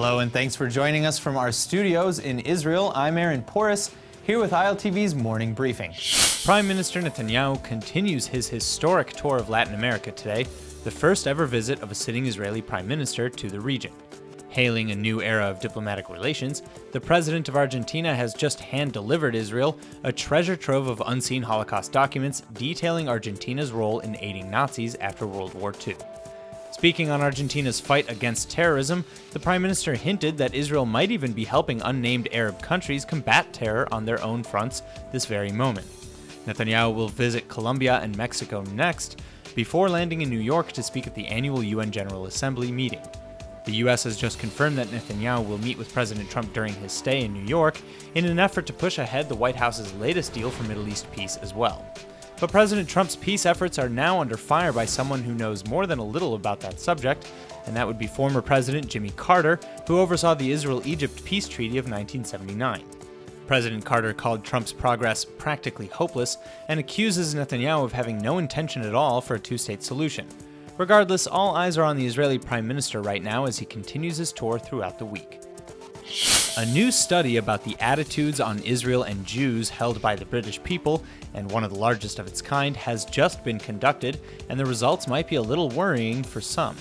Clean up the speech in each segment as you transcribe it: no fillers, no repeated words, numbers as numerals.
Hello and thanks for joining us from our studios in Israel. I'm Aaron Porras, here with ILTV's Morning Briefing. Prime Minister Netanyahu continues his historic tour of Latin America today, the first ever visit of a sitting Israeli Prime Minister to the region. Hailing a new era of diplomatic relations, the president of Argentina has just hand-delivered Israel a treasure trove of unseen Holocaust documents detailing Argentina's role in aiding Nazis after World War II. Speaking on Argentina's fight against terrorism, the Prime Minister hinted that Israel might even be helping unnamed Arab countries combat terror on their own fronts this very moment. Netanyahu will visit Colombia and Mexico next, before landing in New York to speak at the annual UN General Assembly meeting. The U.S. has just confirmed that Netanyahu will meet with President Trump during his stay in New York in an effort to push ahead the White House's latest deal for Middle East peace as well. But President Trump's peace efforts are now under fire by someone who knows more than a little about that subject, and that would be former President Jimmy Carter, who oversaw the Israel-Egypt peace treaty of 1979. President Carter called Trump's progress practically hopeless and accuses Netanyahu of having no intention at all for a two-state solution. Regardless, all eyes are on the Israeli Prime Minister right now as he continues his tour throughout the week. A new study about the attitudes on Israel and Jews held by the British people, and one of the largest of its kind, has just been conducted, and the results might be a little worrying for some.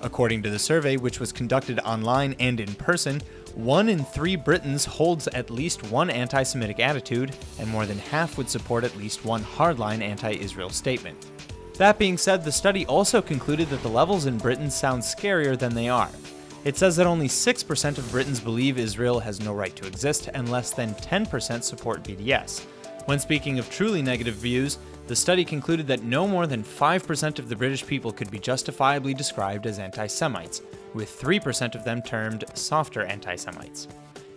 According to the survey, which was conducted online and in person, 1 in 3 Britons holds at least one anti-Semitic attitude, and more than half would support at least one hardline anti-Israel statement. That being said, the study also concluded that the levels in Britain sound scarier than they are. It says that only 6% of Britons believe Israel has no right to exist, and less than 10% support BDS. When speaking of truly negative views, the study concluded that no more than 5% of the British people could be justifiably described as anti-Semites, with 3% of them termed softer anti-Semites.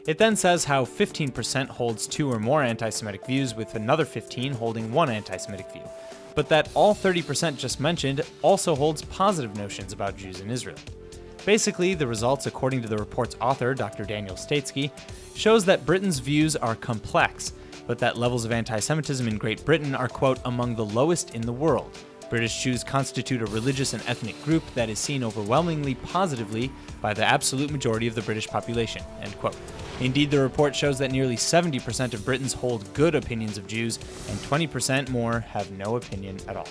It then says how 15% holds 2 or more anti-Semitic views, with another 15 holding 1 anti-Semitic view, but that all 30% just mentioned also holds positive notions about Jews in Israel. Basically, the results, according to the report's author, Dr. Daniel Statesky, shows that Britain's views are complex, but that levels of anti-Semitism in Great Britain are, quote, among the lowest in the world. British Jews constitute a religious and ethnic group that is seen overwhelmingly positively by the absolute majority of the British population, end quote. Indeed, the report shows that nearly 70% of Britons hold good opinions of Jews, and 20% more have no opinion at all.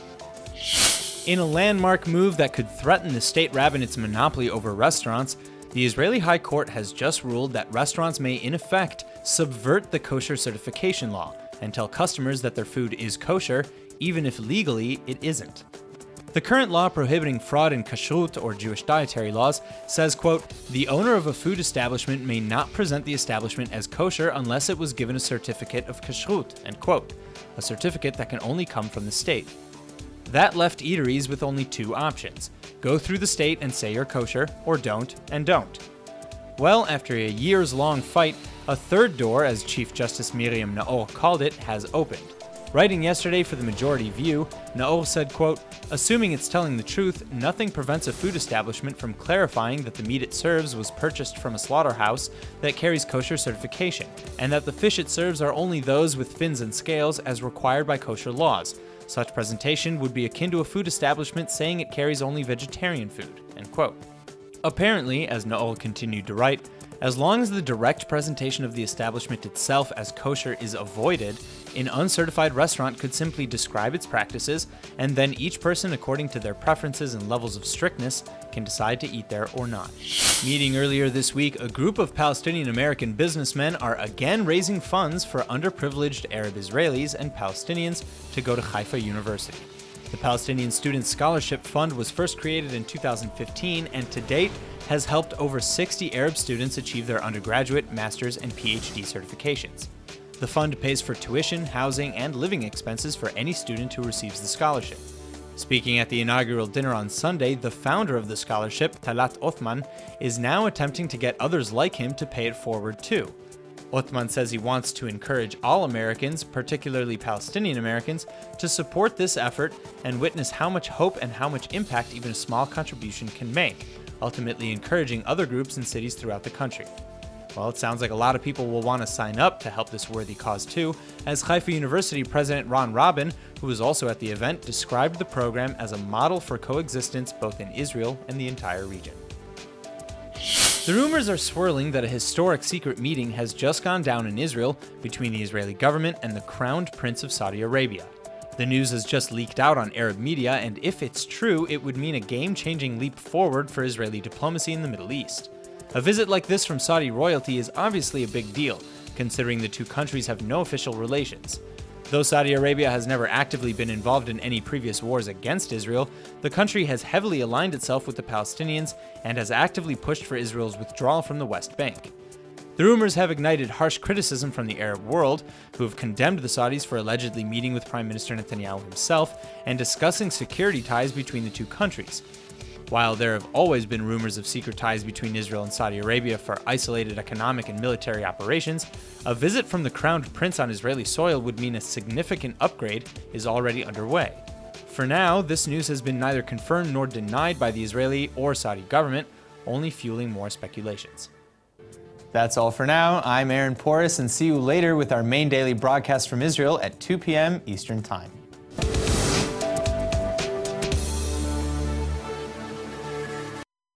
In a landmark move that could threaten the state rabbinate's monopoly over restaurants, the Israeli High Court has just ruled that restaurants may, in effect, subvert the kosher certification law and tell customers that their food is kosher, even if legally it isn't. The current law prohibiting fraud in kashrut, or Jewish dietary laws, says, quote, the owner of a food establishment may not present the establishment as kosher unless it was given a certificate of kashrut, end quote, a certificate that can only come from the state. That left eateries with only 2 options: go through the state and say you're kosher, or don't and don't. Well, after a years-long fight, a third door, as Chief Justice Miriam Naor called it, has opened. Writing yesterday for the majority view, Naor said, quote, assuming it's telling the truth, nothing prevents a food establishment from clarifying that the meat it serves was purchased from a slaughterhouse that carries kosher certification, and that the fish it serves are only those with fins and scales as required by kosher laws. Such presentation would be akin to a food establishment saying it carries only vegetarian food, end quote. Apparently, as Naor continued to write, as long as the direct presentation of the establishment itself as kosher is avoided, an uncertified restaurant could simply describe its practices, and then each person, according to their preferences and levels of strictness, can decide to eat there or not. Meeting earlier this week, a group of Palestinian American businessmen are again raising funds for underprivileged Arab Israelis and Palestinians to go to Haifa University. The Palestinian Student Scholarship Fund was first created in 2015 and to date has helped over 60 Arab students achieve their undergraduate, master's, and PhD certifications. The fund pays for tuition, housing, and living expenses for any student who receives the scholarship. Speaking at the inaugural dinner on Sunday, the founder of the scholarship, Talat Othman, is now attempting to get others like him to pay it forward too. Othman says he wants to encourage all Americans, particularly Palestinian Americans, to support this effort and witness how much hope and how much impact even a small contribution can make, ultimately encouraging other groups and cities throughout the country. Well, it sounds like a lot of people will want to sign up to help this worthy cause too, as Haifa University President Ron Robin, who was also at the event, described the program as a model for coexistence both in Israel and the entire region. The rumors are swirling that a historic secret meeting has just gone down in Israel between the Israeli government and the Crowned Prince of Saudi Arabia. The news has just leaked out on Arab media, and if it's true, it would mean a game-changing leap forward for Israeli diplomacy in the Middle East. A visit like this from Saudi royalty is obviously a big deal, considering the two countries have no official relations. Though Saudi Arabia has never actively been involved in any previous wars against Israel, the country has heavily aligned itself with the Palestinians and has actively pushed for Israel's withdrawal from the West Bank. The rumors have ignited harsh criticism from the Arab world, who have condemned the Saudis for allegedly meeting with Prime Minister Netanyahu himself and discussing security ties between the two countries. While there have always been rumors of secret ties between Israel and Saudi Arabia for isolated economic and military operations, a visit from the Crowned Prince on Israeli soil would mean a significant upgrade is already underway. For now, this news has been neither confirmed nor denied by the Israeli or Saudi government, only fueling more speculations. That's all for now. I'm Aaron Porras, and see you later with our main daily broadcast from Israel at 2 p.m. Eastern Time.